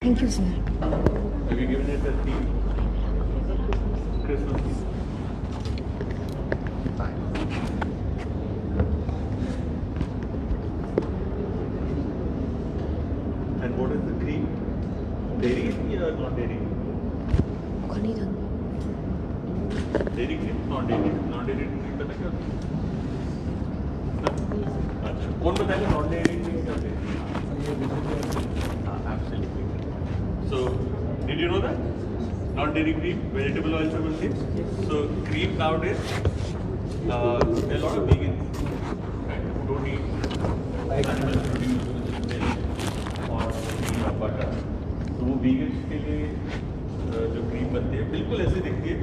Thank you, sir. Have you given it a theme? Christmas theme. Fine. And what is the cream? Dairy or not dairy? ওখানেই থাকবে। Dairy cream, non dairy cream पता क्या? अच्छा, कौन बताएगा non dairy cream क्या है? Absolutely. So, did you know that? Non dairy cream, vegetable oil से बनती है. So, cream nowadays, there are a lot of vegans, right, who don't eat animal produced milk or cream or butter. तो वो vegans के लिए जो cream बनती है बिल्कुल ऐसे दिखती है.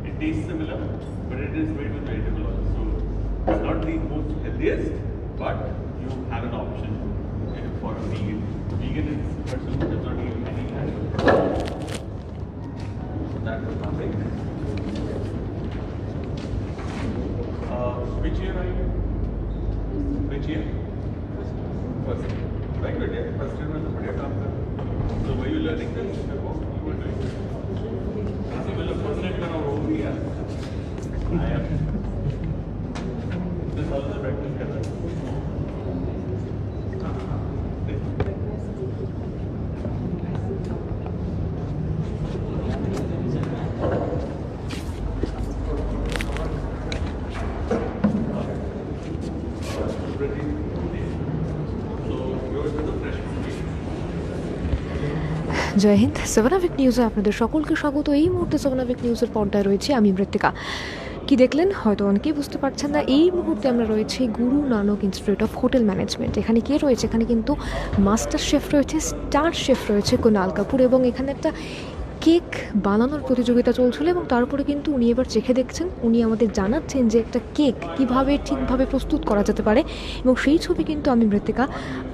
It tastes similar, but it is made with vegetable oil. So it's not the most healthiest, but you have an option for a vegan. Vegan is a person who does not eat any animal product. So that was nothing. Which year are you? Which year? First. Very good, yeah. First year was a बढ़िया काम था. So were you learning this before you were doing this? ऐसे मतलब first time का ना हो गया. I am. This all the practice कर रहा है. জয় হিন্দ। সেভেনাভিক নিউজে আপনাদের সকলকে স্বাগত। এই মুহূর্তে সেভেনাভিক নিউজের পর্দায় রয়েছে আমি মৃত্তিকা। কি দেখলেন হয়তো অনেকেই বুঝতে পারছেন না, এই মুহূর্তে আমরা রয়েছি Guru Nanak institute of hotel management. এখানে কে রয়েছে? এখানে কিন্তু মাস্টার শেফ রয়েছে, স্টার শেফ রয়েছে কুনাল কাপুর, এবং এখানে একটা কেক বানানোর প্রতিযোগিতা চলছিল এবং তারপরে কিন্তু উনি এবার চেখে দেখছেন। উনি আমাদের জানাচ্ছেন যে একটা কেক কীভাবে ঠিকভাবে প্রস্তুত করা যেতে পারে, এবং সেই ছবি কিন্তু আমি মৃত্তিকা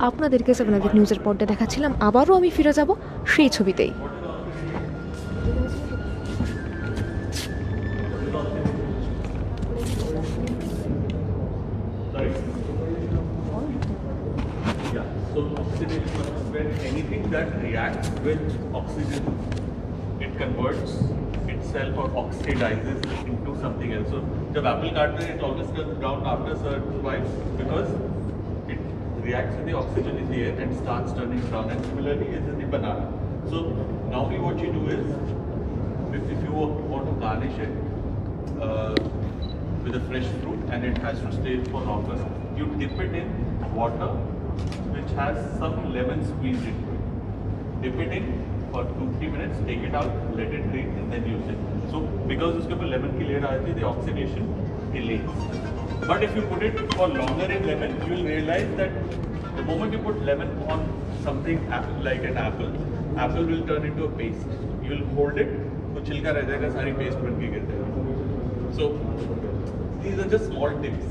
আপনাদেরকে সেভেনাভিক নিউজের পর্দায় দেখাচ্ছিলাম। আবারও আমি ফিরে যাব সেই ছবিতেই। So oxidation is when anything that reacts with oxygen, it converts itself or oxidizes into something else. So जब apple काटते हैं, it always turns brown after a certain while because it reacts with the oxygen in the air and starts turning brown. And similarly is in the banana. So normally what you do is, if you want to garnish it with a fresh fruit and it has to stay for longer, you dip it in water which has some lemon squeezed into it. Dip it in for 2-3 minutes, take it out, let it drain and then use it. So because उसके ऊपर lemon की layer आती है, the oxidation delays. But if you put it for longer in lemon, you will realize that the moment you put lemon on something like an apple will turn into a paste. You will hold it, तो छिलका रह जाएगा, सारी paste बन के गिर जाएगी. So these are just small tips.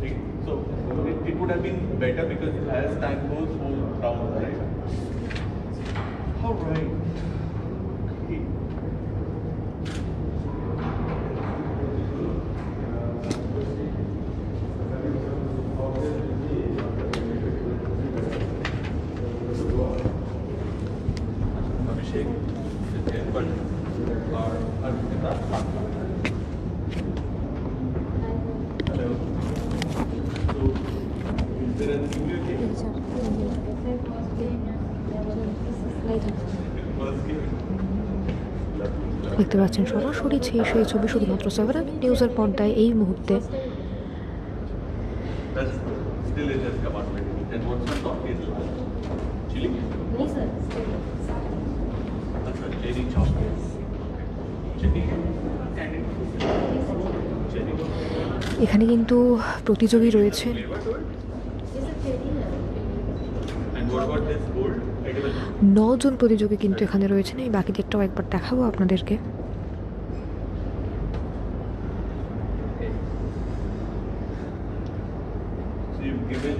See? So it would have been better because as time goes, whole brown, right? All right. Okay. Abhishek is here, but Arpita. Hello. So, is there anything you can? দেখতে পাচ্ছেন সরাসরি সেই ছবি শুধুমাত্র সেভেনাভিক নিউজের পর্দায় এই মুহূর্তে। Still it has come out very good. And what's on top is chili? That's a cherry chocolate. Chili? Cherry. এখানে কিন্তু প্রতিযোগী রয়েছে। Flavor to it? And what about this gold? Edible? 9 জন প্রতিযোগী কিন্তু এখানে রয়েছেন। এই বাকিদেরটাও একবার দেখাবো আপনাদেরকে। So you've given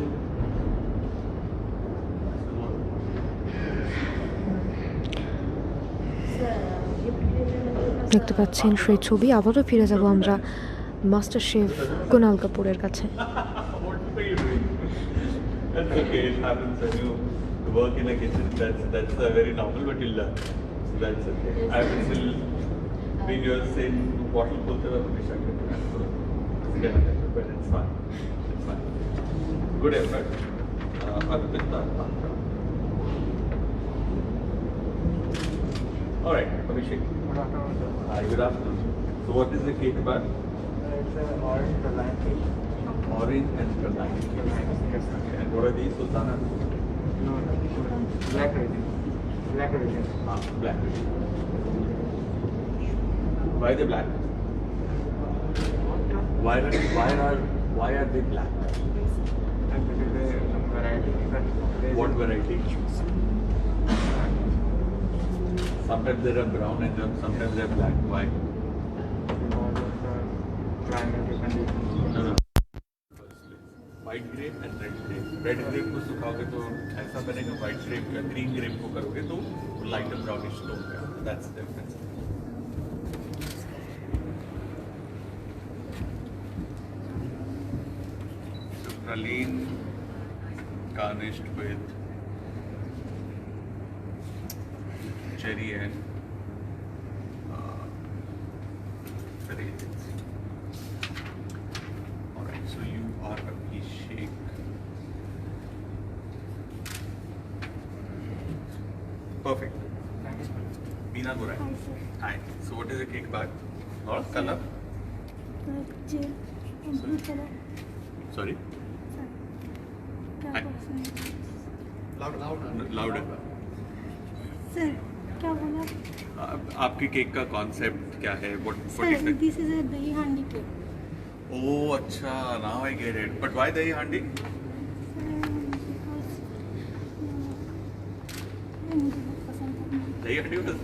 দেখতে পাচ্ছেন সেই ছবি। আবারও ফিরে যাব আমরা মাস্টার শেফ কুনাল কাপুরের কাছে। what were you doing? That's okay, it happens when you work in a kitchen, that's very normal, but you'll learn. So that's okay. I will still be in your same bottle खोलते हुए हमेशा करते हैं, so but it's fine. It's fine. Good effort. Arpita. All right, Abhishek. Good afternoon, sir. Hi, good afternoon. So what is the cake about? It's an orange Praline cake. Orange and Praline. Yes, sir. And what are these, Sultana? No, black raisin. Black raisin. Black. Why they black? Why are they black? And this is some variety. What variety? Sometimes they are brown and sometimes they are black. Why? Climate conditions. No. White grape and red grape. Red grape को सुखाओगे तो ऐसा बनेगा. White grape या green grape को करोगे तो lighter brownish tone का. That's the difference. So praline garnished with cherry and raisins. Alright, so you are Abhishek. Perfect. Thank you, sir. Meena Gorai. Hi, sir. Hi. So what is the cake about? Or color? Gel and blue color. Sorry? Sir, क्या Hi. बोल Louder. Sir क्या बोला आपके cake का concept क्या है? What is sir it? This is a दही हांडी केक Oh, अच्छा. Now I get it. But why dahi handi? मुझे बहुत पसंद है Dahi handi was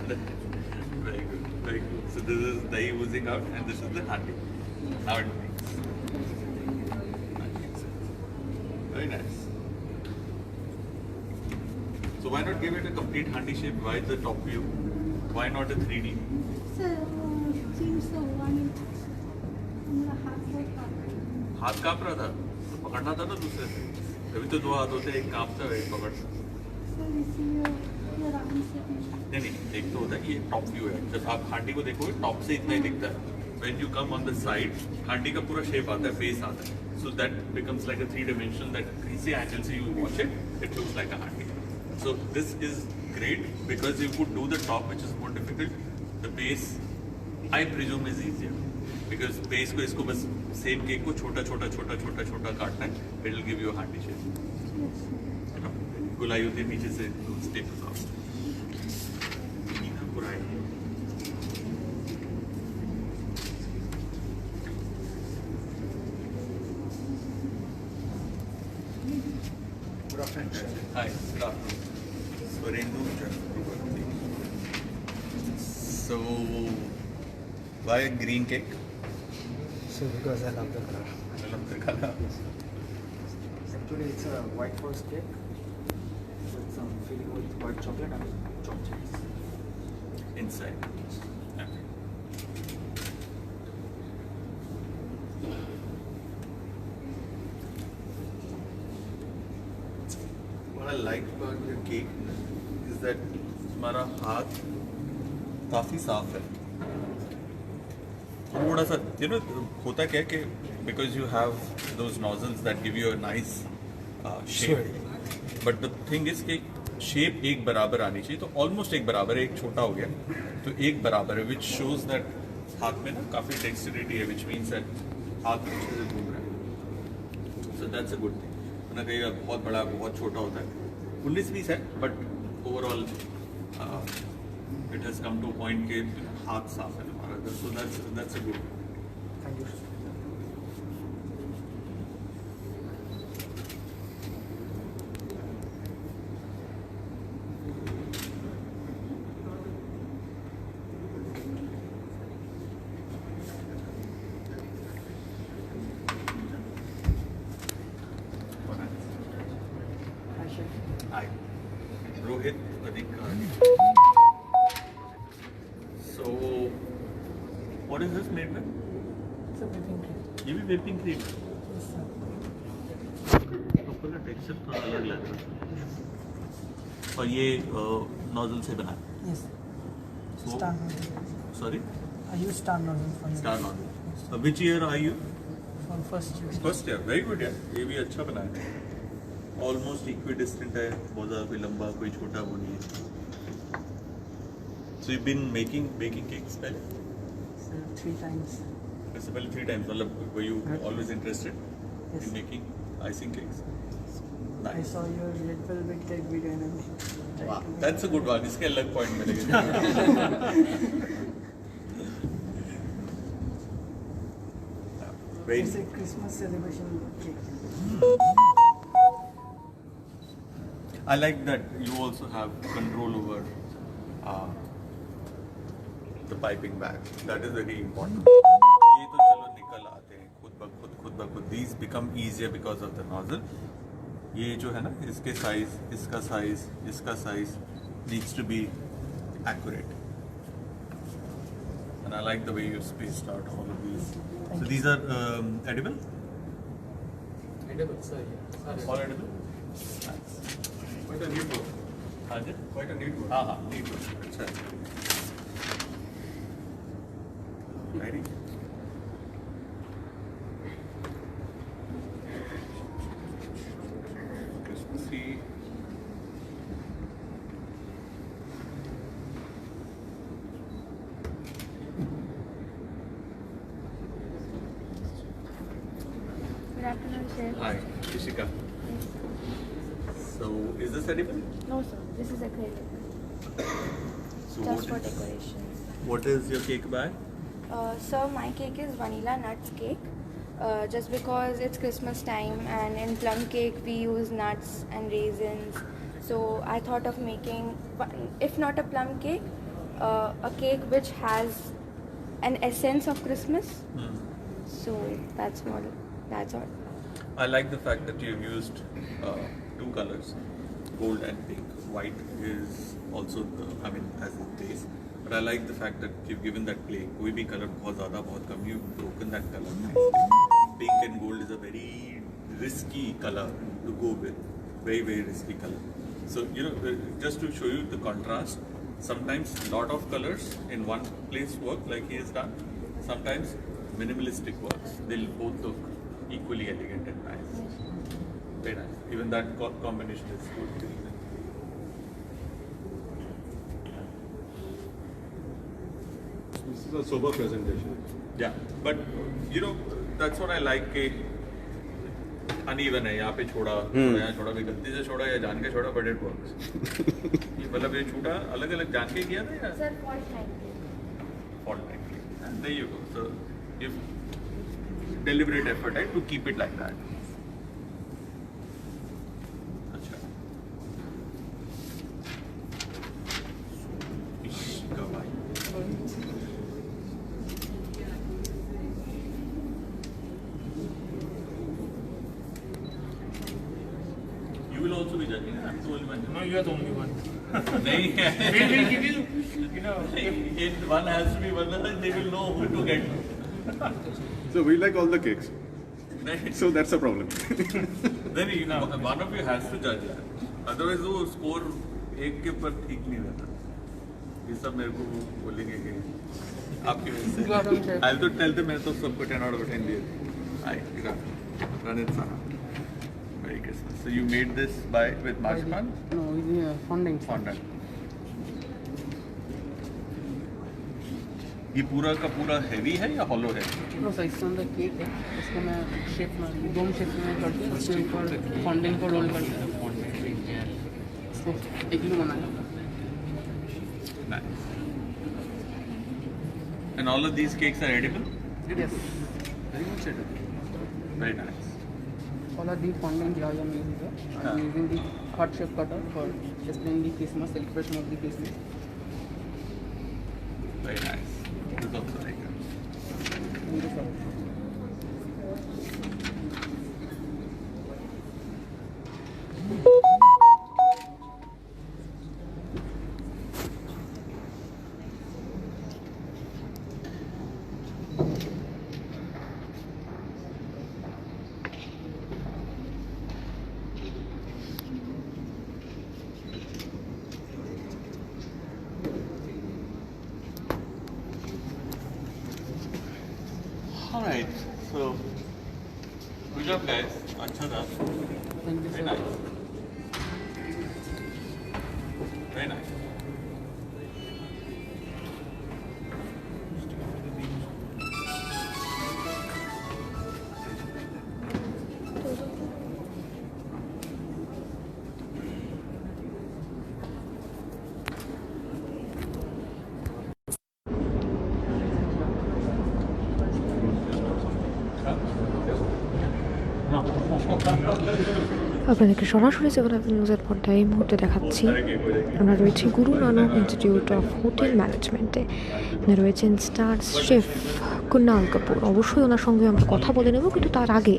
very good. Very good. So this is dahi oozing out and this is the handi. Now it makes sense. Very nice. So why not give it a complete handi shape? Why the top view? Why not a 3D? Sir seems तो हुआ नहीं मेरा हाथ बहुत कांप रहा है हाथ कांप रहा था तो पकड़ना था ना दूसरे से. तभी तो दो हाथ होते हैं, एक कांपता है एक पकड़ता. सर इसीलिए ये आराम से नहीं, एक तो होता है कि ये टॉप व्यू है. जब आप हांडी को देखोगे टॉप से इतना ही दिखता है. When you come on the side, हांडी का पूरा शेप आता है, फेस आता है. So that becomes like a 3-dimensional that किसी एंगल से you watch it, it looks like a हांडी. So this is great because you could do the top, which is more difficult. The base, I presume, is easier because base को इसको बस same cake को छोटा काटना है. It will give you a हांडी shape. You know, गुलाई होती है नीचे से स्टिक ऑफ. बुराई. Good afternoon, sir. Hi, good afternoon. Swarendu Chakraborty. So, why a green cake? So because I love the color. I love the color. Actually, it's a white forest cake with some filling with white chocolate and chopped cheese. Inside. Okay. What I like about your cake is that तुम्हारा हाथ काफी साफ है. थोड़ा सा होता क्या है कि because you have those nozzles that give you a nice shape. But the thing is कि शेप एक बराबर आनी चाहिए. तो ऑलमोस्ट एक बराबर है, एक छोटा हो गया तो एक बराबर है, which shows that हाथ में ना काफी डेक्सटिलिटी है, which means that हाथ अच्छे से घूम रहा है. So that's a good thing. ना कहीं बहुत बड़ा बहुत छोटा होता है. 19-20 है, but overall it has come to a point कि हाथ साफ है हमारा. So that's a good thing. Thank you. Hi, Rohit Adhikari. So, what is this made with? It's a whipping cream. ये भी whipping cream है. Yes, sir. ऊपर का टेक्सचर थोड़ा अलग लग रहा है. और ये नोजल से बना है. Yes. So- Star nozzle. Sorry, I use star nozzle for Star Nozzle. Which year are you? for first year. First year. Very good यार. ये भी अच्छा बना है. Almost equidistant है. बहुत ज़्यादा कोई लंबा कोई छोटा वो नहीं है. So you've been baking cakes पहले? So 3 times. इससे पहले 3 times. मतलब were you always interested Yes. in making icing cakes? I Nice. saw your red velvet cake video and I tried Wow, to make that's a good one. इसके अलग point मिलेंगे. Very. It's a Christmas celebration cake. I like that you also have control over the piping bag. That is very important. ये तो चलो निकल आते हैं खुद ब खुद. These become easier because of the nozzle. ये जो है ना इसके size, इसका size needs to be accurate. And I like the way you spaced out all of these. So these are edible? Edible, sir. All edible? Nice. Quite a neat work. हाँ जी? Quite a neat work. हाँ ठीक है. अच्छा है. Ready? Christmassy. Good afternoon, sir. Hi, Ishika. So is this edible? No, sir. This is acrylic. So Just for what is, decoration. what is your cake by? Sir, my cake is vanilla nuts cake. Just because it's Christmas time and in plum cake we use nuts and raisins. So I thought of making, if not a plum cake, a cake which has an essence of Christmas. So that's all. I like the fact that you've used two colors, gold and pink. White is also as a base. But I like the fact that you've given that play. कोई भी color बहुत ज़्यादा बहुत कम. You've broken that color nicely. Pink and gold is a very risky color to go with. Very, very risky color. So, just to show you the contrast, sometimes lot of colors in one place work like he has done. Sometimes minimalistic works. They'll both look equally elegant and nice. Very nice. Even that combination is good. This is a sober presentation. Yeah, but that's what I like. कि uneven है यहाँ पे छोड़ा यहाँ छोड़ा भी गलती से छोड़ा या जान के छोड़ा but it works. ये मतलब ये छूटा अलग अलग जान के किया था या Sir, fault time. fault likely. And there you go. So if deliberate effort है to keep it like that. अच्छा. Ishika bhai. You will also be judging. I'm the only one. No, you are the only one. नहीं है. We'll give you, One has to be one, they will know who to get. So we like all the cakes. नहीं, So that's a problem. नहीं, one of you has to judge यार. Otherwise वो score एक के ऊपर ठीक नहीं रहता. ये सब मेरे को बोलेंगे कि आपकी वजह से. I'll to tell them मैं तो सबको 10 out of 10 दिए. Hi, run it Sana. Merry Christmas. So you made this with marzipan? No, with fondant. Fondant. ये पूरा का पूरा heavy है या hollow है? No, sir, इसके अंदर केक है. इसको मैं शेप में डोम शेप में करके उसके ऊपर फॉन्डेंट को रोल करके इसको इग्लू बनाया. Nice. And all of these cakes are edible? Yes. Very much edible. Very nice. All of the fondant jars I'm using here. I'm using the heart shape cutter for displaying the Christmas celebration of the Christmas. Very nice. This is also like that. Thank you, sir. Alright, so good job guys. Acha tha. Thank you, Very sir. nice. Very nice. আপনাদেরকে সরাসরি seven অ্যাভেন নিউজের পর্দায় এই মুহূর্তে দেখাচ্ছি আমরা রয়েছি Guru Nanak institute of hotel ম্যানেজমেন্টে। এখানে রয়েছেন স্টার শেফ কুনাল কাপুর। অবশ্যই ওনার সঙ্গে আমরা কথা বলে নেব, কিন্তু তার আগে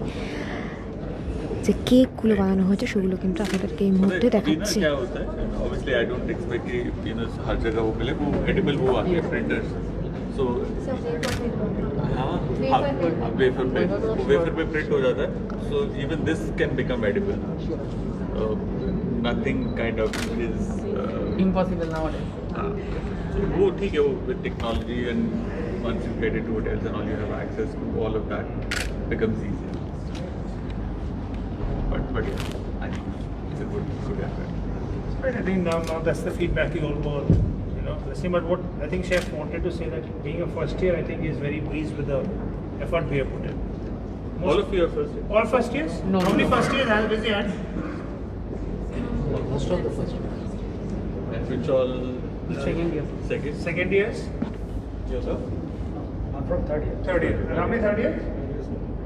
যে কেকগুলো বানানো হয়েছে সেগুলো কিন্তু আপনাদেরকে এই মুহূর্তে দেখাচ্ছি। क्या होता है obviously I don't expect कि हर जगह वो मिले, वो एडिबल वो आते हैं प्रिंटर्स, सो हाँ वेफर पे प्रिंट हो जाता है, so even this can become edible, nothing kind of is Impossible nowadays. वो ठीक है, वो with technology and once you get into hotels and all, you have access to all of that, becomes easier. But yeah, I think it's a good effort. Right, I think now that's the feedback you all were, listening. But what I think Chef wanted to say that being a first year, I think he's very pleased with the effort we have put in. All of you are first year? All first years? No, How many no. first years has he had? Most of the first one. And which all? Second year. Second? Second years? Yourself? I'm from third year. Third year. And how many third years?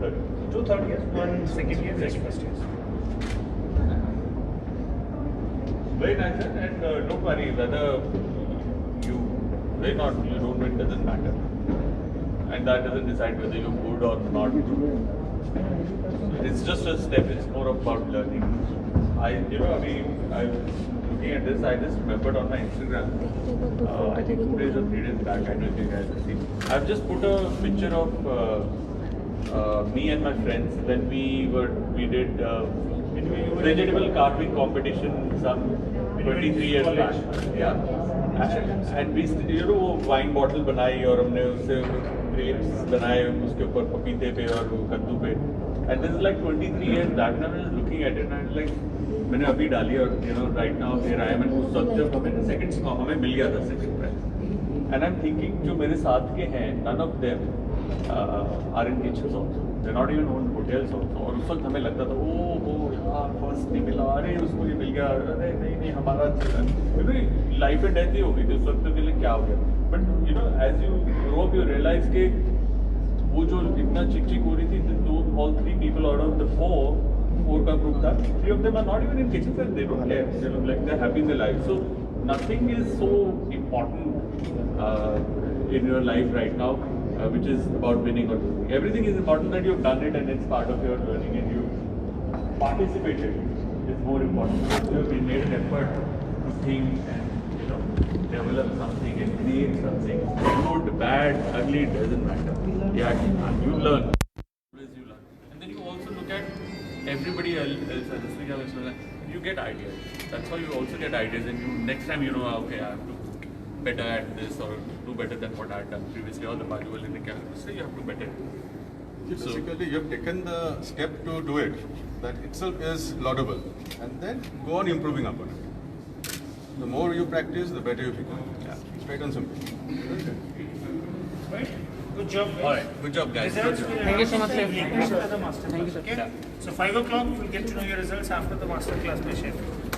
Third. 2 third years, 1 second year, 3 first years. Very nice, and don't worry whether you win or you don't win, doesn't matter. And that doesn't decide whether you're good or not. It's just a step, it's more about learning. I'm looking at this, I just remembered on my Instagram, I think 2 days or 3 days back, I don't know if you guys have seen. I've just put a picture of me and my friends when we did vegetable carving competition some 23 years back. Yeah. And we, वो wine bottle बनाई और हमने उससे grapes बनाए उसके ऊपर पपीते पे और वो कद्दू पे. And this is like 23 years back. Now I was looking at it and I was like, मैंने अभी डाली और right now here I am. And उस वक्त जब हमें हमें मिल गया था second prize. And I'm thinking जो मेरे साथ के हैं, none of them are in kitchens also. They're not even own hotels also. और उस वक्त हमें लगता था ओ यार फर्स्ट नहीं मिला, अरे उसको ये मिल गया, अरे नहीं हमारा लाइफ एंड डेथ ही हो गई थी उस वक्त के लिए, क्या हो गया. But as you grow up you realise के वो जो इतना चिक हो रही थी, though all 3 people out of the 4 का ग्रुप था, 3 of them are not even in kitchens and they don't care. Like they're happy in their life. So nothing is so important in your life right now, which is about winning or losing. Everything is important that you've done it and it's part of your learning and you participated is more important. You've made an effort to think and develop something and create something. Good, bad, ugly, it doesn't matter. Yeah, you learn. Always you learn. And then you also look at everybody else. You get ideas. That's how you also get ideas. And you next time okay, I have to better at this or do better than what I had done previously, or the Bajuwal in the camera. So you have to better. Basically, you have taken the step to do it. That itself is laudable. And then go on improving upon it. The more you practice, the better you become. Yeah. Straight and simple. Right? Good job. Guys. All right, good job, guys. Results will Thank you so much, Chef. after the master Thank you, class. sir. Okay? So 5 o'clock, we'll get to know your results after the master class by Chef.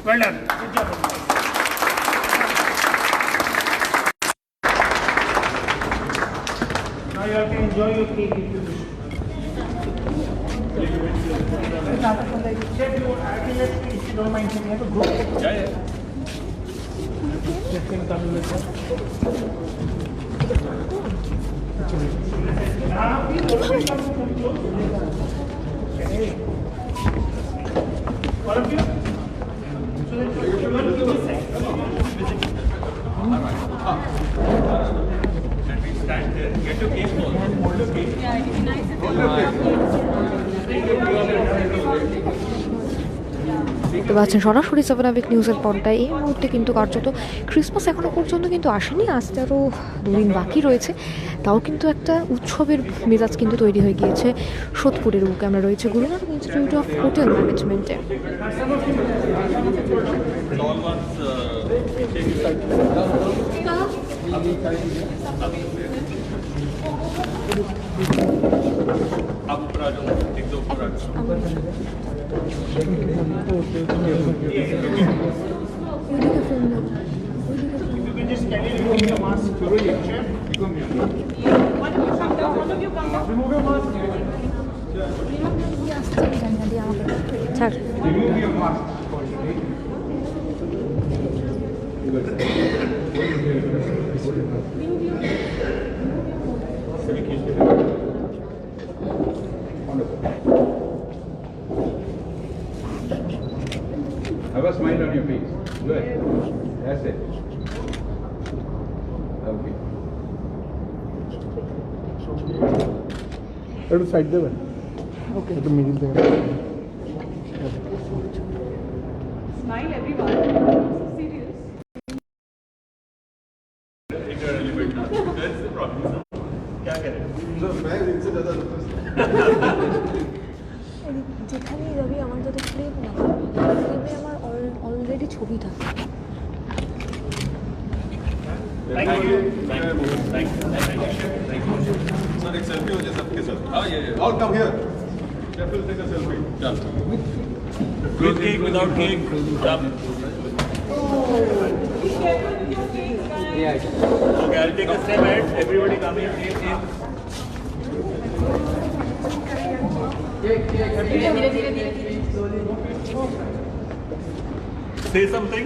Well done. Good job, everybody. Now you have to enjoy your cake if you wish. Chef, you acting as if you don't mind, can you have a group? Yeah. Chef can come in with us. All of you? So then you want to give this side. Can we stand there? Get your case ball. Hold your case. Yeah, it'd be nice if Hold your case. দেখতে পাচ্ছেন সরাসরি 7 আবিক নিউজের পর্দায় এই মুহূর্তে কিন্তু কার্যত Christmas এখনও পর্যন্ত কিন্তু আসেনি, আসতে আরও 2 দিন বাকি রয়েছে। তাও কিন্তু একটা উৎসবের মেজাজ কিন্তু তৈরি হয়ে গিয়েছে সোদপুরের বুকে। আমরা রয়েছে Guru Nanak institute of hotel ম্যানেজমেন্টে। ছাড় Have a smile on your face. Good. That's it. Okay. একটু সাইড দেবেন, ওকে, একটু মিডিল থেকে। Smile everyone. Serious. क्या करें? যেখানেই যাবি আমার যাতে ফ্লেম না ফ্লেমে আমার অলরেডি ছবি থাকে। Thank you. Thank you. Sir, एक selfie हो जाए सबके साथ. हाँ, yeah. All come here. Chef will take a selfie. Done. With cake, without cake. Done. Okay, I'll take a step ahead. Everybody come in. Say something.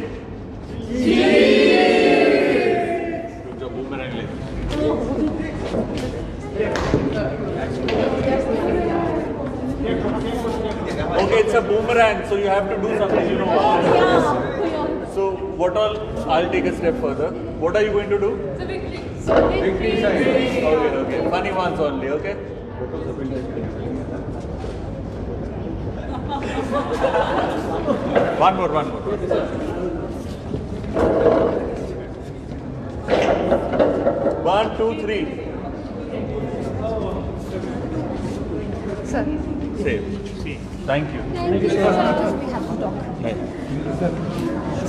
जो boomerang ले. Okay, it's a boomerang, so you have to do something, you know. So what all? I'll take a step further. What are you going to do? Okay. Funny ones only, okay? One more. 1, 2, 3. Sir. Save. Thank you.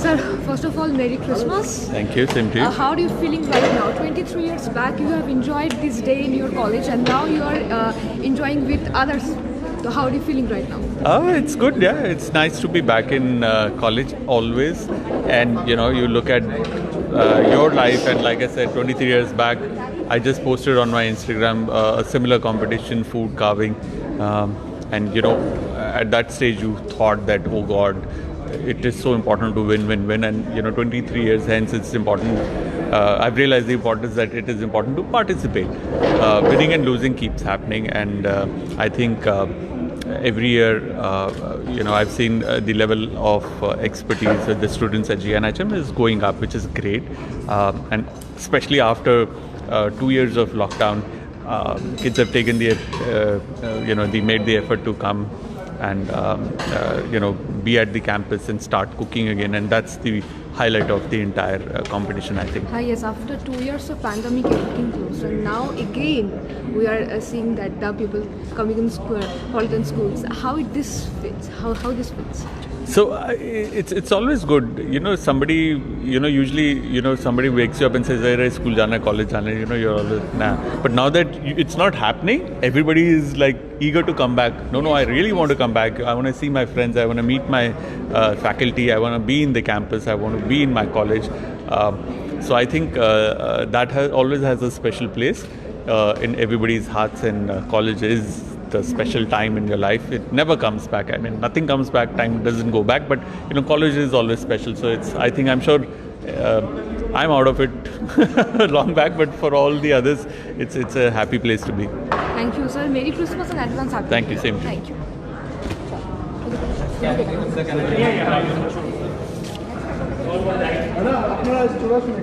Sir, first of all, Merry Christmas. Thank you. Same to you. How are you feeling right now? 23 years back, you have enjoyed this day in your college, and now you are enjoying with others. So how are you feeling right now? Oh, it's good. Yeah, it's nice to be back in college always, and you know, you look at your life, and like I said, 23 years back, I just posted on my Instagram a similar competition, food carving, and you know, at that stage, you thought that, oh God, it is so important to win, and you know, 23 years hence, it's important. I've realized the importance that it is important to participate. Winning and losing keeps happening, and I think. Every year, you know, I've seen the level of expertise that the students at GNHM is going up, which is great. And especially after 2 years of lockdown, kids have taken you know, they made the effort to come and, you know, be at the campus and start cooking again. And that's the highlight of the entire competition, I think. Hi, yes, after 2 years of pandemic, everything closed, and now again we are seeing that the people coming in Politan schools. How this fits? How this fits? So it's always good, you know. Somebody, you know, usually, you know, somebody wakes you up and says, "Hey, school jana, college jana," you know, you're always nah. But now that it's not happening, everybody is like eager to come back. No, I really want to come back. I want to see my friends. I want to meet my faculty. I want to be in the campus. I want to be in my college. So I think that always has a special place in everybody's hearts, and college is the special time in your life. It never comes back. I mean, nothing comes back. Time doesn't go back. But you know, college is always special. So I'm sure I'm out of it long back. But for all the others, it's a happy place to be. Thank you, sir. Merry Christmas and advance happy. Thank you. Same to you. Thank you.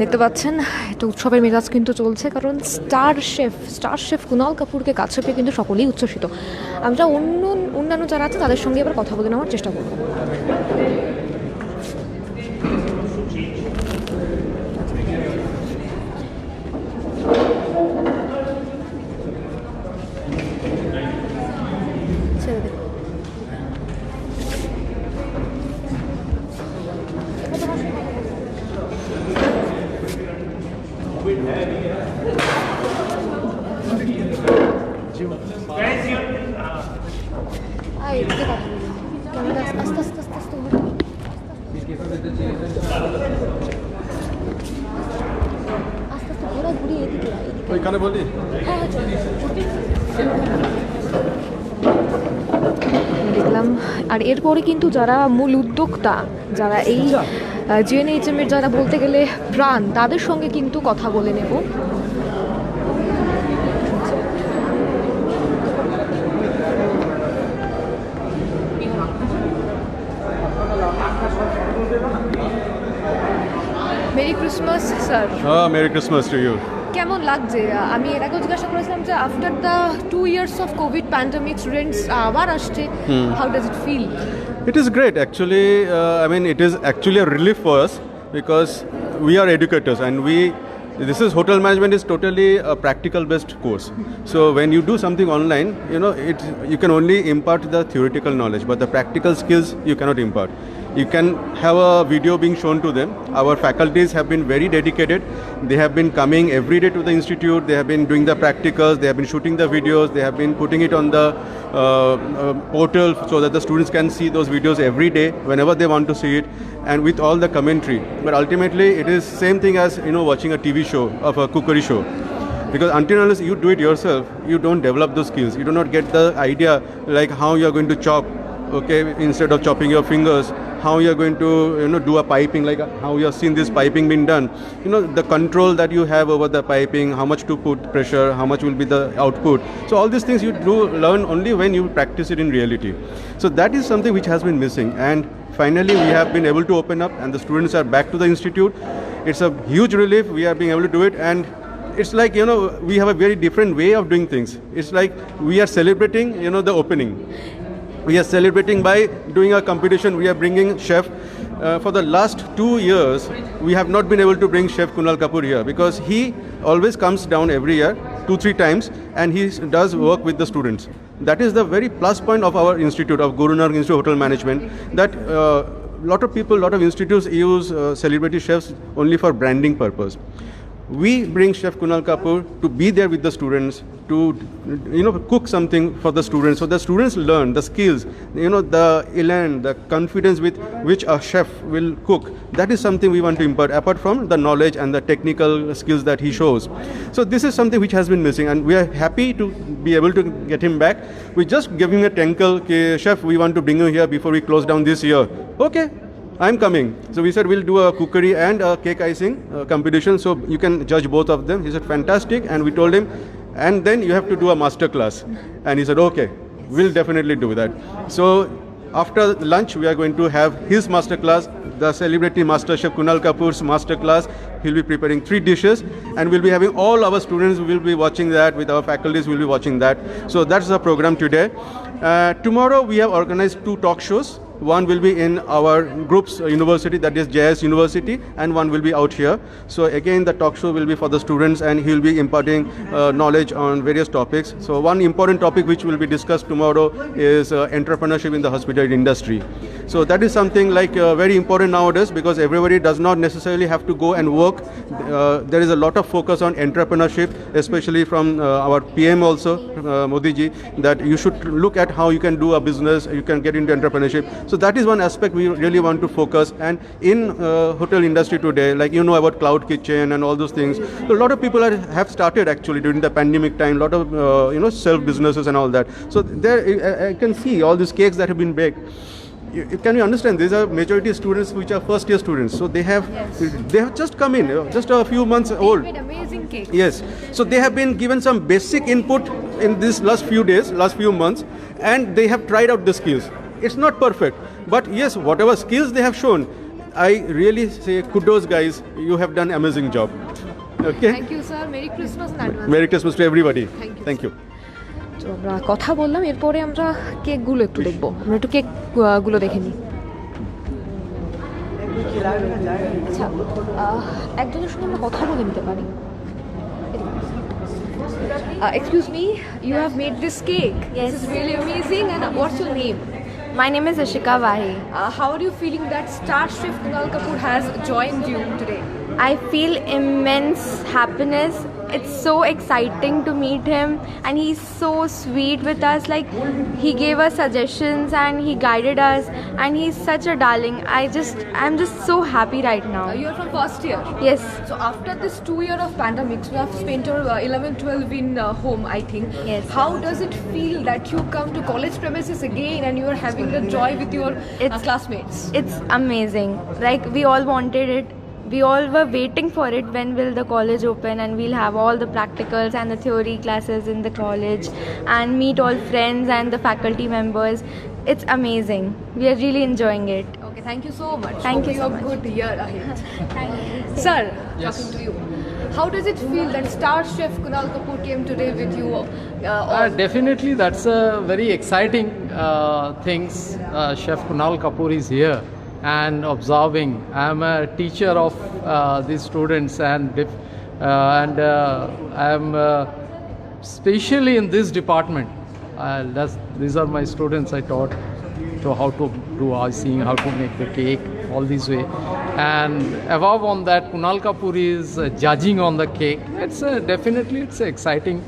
দেখতে পাচ্ছেন একটা উৎসবের মেজাজ কিন্তু চলছে, কারণ star chef Kunal কাপুরকে কাছে পেয়ে কিন্তু সকলেই উচ্ছ্বসিত। আমরা অন্যান্য যারা আছে তাদের সঙ্গে এবার কথা বলে নেওয়ার চেষ্টা করব। ছেড়ে দে। এদিকে কথা বলুন। ক্যামেরা আস্তে আস্তে আস্তে আস্তে আস্তে ঘোরান। আস্তে আস্তে ঘুরিয়ে এদিকে এদিকে। ওইখানে বলি হ্যাঁ হ্যাঁ চলো। দেখলাম আর এরপরে কিন্তু যারা মূল উদ্যোক্তা, যারা এই জিএনএইচএম এর যারা বলতে গেলে প্রাণ, তাদের সঙ্গে কিন্তু কথা বলে নেব। Merry Christmas sir. Merry Christmas to you. কেমন লাগছে? আমি এর আগেও জিজ্ঞাসা করেছিলাম যে after the 2 years of covid pandemic students আবার আসছে, how does it feel? It is great actually. I mean, it is actually a relief for us because we are educators and this is hotel management is totally a practical based course. So when you do something online, you can only impart the theoretical knowledge, but the practical skills you cannot impart. You can have a video being shown to them. Our faculties have been very dedicated. They have been coming every day to the institute. They have been doing the practicals. They have been shooting the videos. They have been putting it on the portal so that the students can see those videos every day whenever they want to see it, and with all the commentary. But ultimately, it is same thing as watching a TV show of a cookery show. Because until unless you do it yourself, you don't develop those skills. You do not get the idea like how you are going to chop, okay, instead of chopping your fingers. How you are going to do a piping, like how you have seen this piping being done. The control that you have over the piping, how much to put pressure, how much will be the output. So all these things you do learn only when you practice it in reality. So that is something which has been missing, and finally we have been able to open up and the students are back to the institute. It's a huge relief. We are being able to do it, and it's like we have a very different way of doing things. It's like we are celebrating the opening. We are celebrating by doing a competition. We are bringing chef. For the last 2 years, we have not been able to bring Chef Kunal Kapoor here because he always comes down every year, 2-3 times, and he does work with the students. That is the very plus point of our institute, of Guru Nanak Institute of Hotel Management, that lot of people, lot of institutes use celebrity chefs only for branding purpose. We bring Chef Kunal Kapoor to be there with the students, to cook something for the students, so the students learn the skills, the elan, the confidence with which a chef will cook. That is something we want to impart, apart from the knowledge and the technical skills that he shows. So this is something which has been missing, and we are happy to be able to get him back. We just give him a tinkle, chef, we want to bring you here before we close down this year. Okay, I'm coming. So we said we'll do a cookery and a cake icing competition, so you can judge both of them. He said fantastic, and we told him, and then you have to do a master class. And he said okay, we'll definitely do that. So after lunch we are going to have his master class, the celebrity master chef Kunal Kapoor's master class. He'll be preparing 3 dishes, and we'll be having all our students will be watching that, with our faculties will be watching that. So that's the program today. Tomorrow we have organized 2 talk shows. One will be in our group's university, that is JS University, and one will be out here. So again, the talk show will be for the students, and he will be imparting knowledge on various topics. So one important topic which will be discussed tomorrow is entrepreneurship in the hospitality industry. So that is something like very important nowadays, because everybody does not necessarily have to go and work. There is a lot of focus on entrepreneurship, especially from our PM also, Modi ji, that you should look at how you can do a business, you can get into entrepreneurship. So that is one aspect we really want to focus. And in hotel industry today, like about cloud kitchen and all those things, so a lot of people have started actually during the pandemic time, a lot of self businesses and all that. So there I can see all these cakes that have been baked. Can you understand? These are majority students which are first year students, so they have just come in, just a few months old. They made amazing cake. Yes, so they have been given some basic input in these last few days, last few months, and they have tried out the skills. It's not perfect, but yes, whatever skills they have shown, I really say kudos guys, you have done amazing job. Okay, Thank you sir. Merry Christmas in advance. Merry Christmas to everybody. Thank you. Thank you. তো আমরা কথা বললাম, এরপরে আমরা কেকগুলো একটু দেখবো। আমরা একটু কেকগুলো দেখে নিই। আচ্ছা একজনের সঙ্গে আমরা কথা বলে নিতে পারি। Excuse me, you have made this cake. Yes. This is really amazing. And what's your name? My name is Ishika Vahi. How are you feeling that star chef Kunal Kapoor has joined you today? I feel immense happiness. It's so exciting to meet him, and he's so sweet with us. Like, he gave us suggestions and he guided us, and he's such a darling. I'm just so happy right now. You're from first year. Yes. So after this 2 year of pandemic, you have spent your 11-12 in home, I think. Yes. How does it feel that you come to college premises again and you are having the joy with your classmates? It's amazing. Like, we all wanted it. We all were waiting for it. When will the college open and we'll have all the practicals and the theory classes in the college and meet all friends and the faculty members. It's amazing. We are really enjoying it. Okay, thank you so much. Thank Hope you so have much. a good year ahead. Thank you. Sir, Yes. talking to you. How does it feel that star chef Kunal Kapoor came today with you? Definitely, that's a very exciting things. Chef Kunal Kapoor is here and observing. I'm a teacher of these students, and I'm especially in this department. These are my students. I taught to how to do icing, how to make the cake, all this way. And above on that, Kunal Kapoor is judging on the cake. It's definitely it's exciting.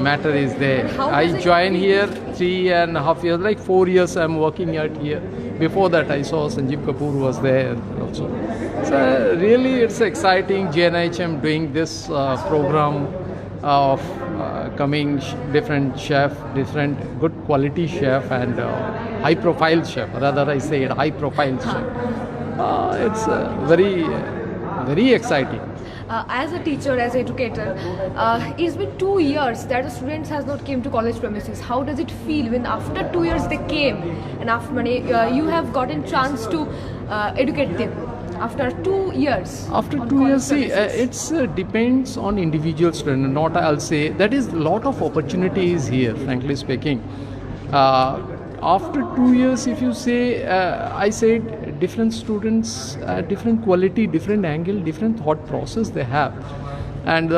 Matter is there. How I does it joined feel? here 3.5 years, like 4 years I'm working out here. Before that I saw Sanjeev Kapoor was there also. So really it's exciting. JNHM doing this program of coming different chef, different good quality chef and high profile chef. Rather I say it, high profile chef. It's very exciting. As a teacher, as an educator, it's been 2 years that the students has not came to college premises. How does it feel when after 2 years they came and after you have gotten chance to educate them after 2 years? After on 2 years, college see, premises? it's depends on individual student. Not I'll say that is lot of opportunities here. Frankly speaking, after 2 years, if you say, I said different students, different quality, different angle, different thought process they have, and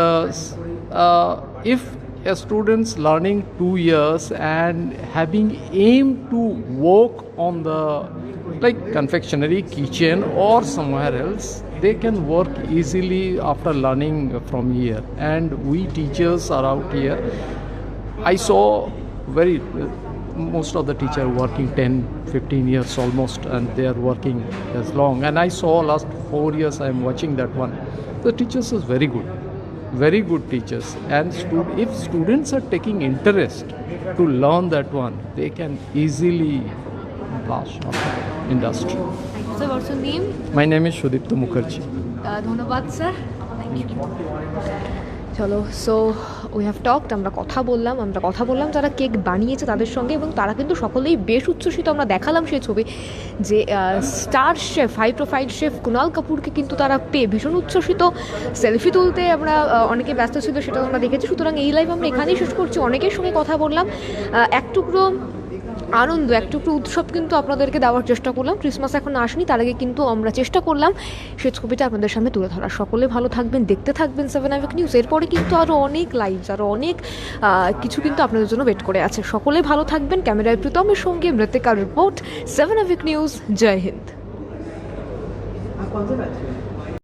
if a student's learning 2 years and having aim to work on the like confectionery kitchen or somewhere else, they can work easily after learning from here. And we teachers are out here. I saw most of the teacher working 10-15 years almost, and they are working as long. And I saw last 4 years I am watching that one. The teachers is very good teachers. And if students are taking interest to learn that one, they can easily blast on the industry. Thank you, sir. What's your name? My name is Shudipta Mukherjee. ধন্যবাদ sir, thank you. চলো, so we have talked, আমরা কথা বললাম যারা cake বানিয়েছে তাদের সঙ্গে, এবং তারা কিন্তু সকলেই বেশ উচ্ছ্বসিত। আমরা দেখালাম সেই ছবি যে star chef, high profile chef Kunal কাপুরকে কিন্তু তারা পেয়ে ভীষণ উচ্ছ্বসিত। সেলফি তুলতে আমরা অনেকে ব্যস্ত ছিল, সেটা আমরা দেখেছি। সুতরাং এই লাইভ আমরা এখানেই শেষ করছি। অনেকের সঙ্গে কথা বললাম, এক টুকরো আনন্দ, একটু উৎসব কিন্তু আপনাদেরকে দেওয়ার চেষ্টা করলাম। ক্রিসমাস এখন আসেনি, তার আগে কিন্তু আমরা চেষ্টা করলাম সেই ছবিটা আপনাদের সামনে তুলে ধরা। সকলে ভালো থাকবেন, দেখতে থাকবেন 7 আওয়ার নিউজ। এরপরে কিন্তু আরও অনেক লাইভস, আরও অনেক কিছু কিন্তু আপনাদের জন্য ওয়েট করে আছে। সকলে ভালো থাকবেন। ক্যামেরায় প্রীতমের সঙ্গে মৃত্তিকার রিপোর্ট, 7 আওয়ার নিউজ। জয় হিন্দ।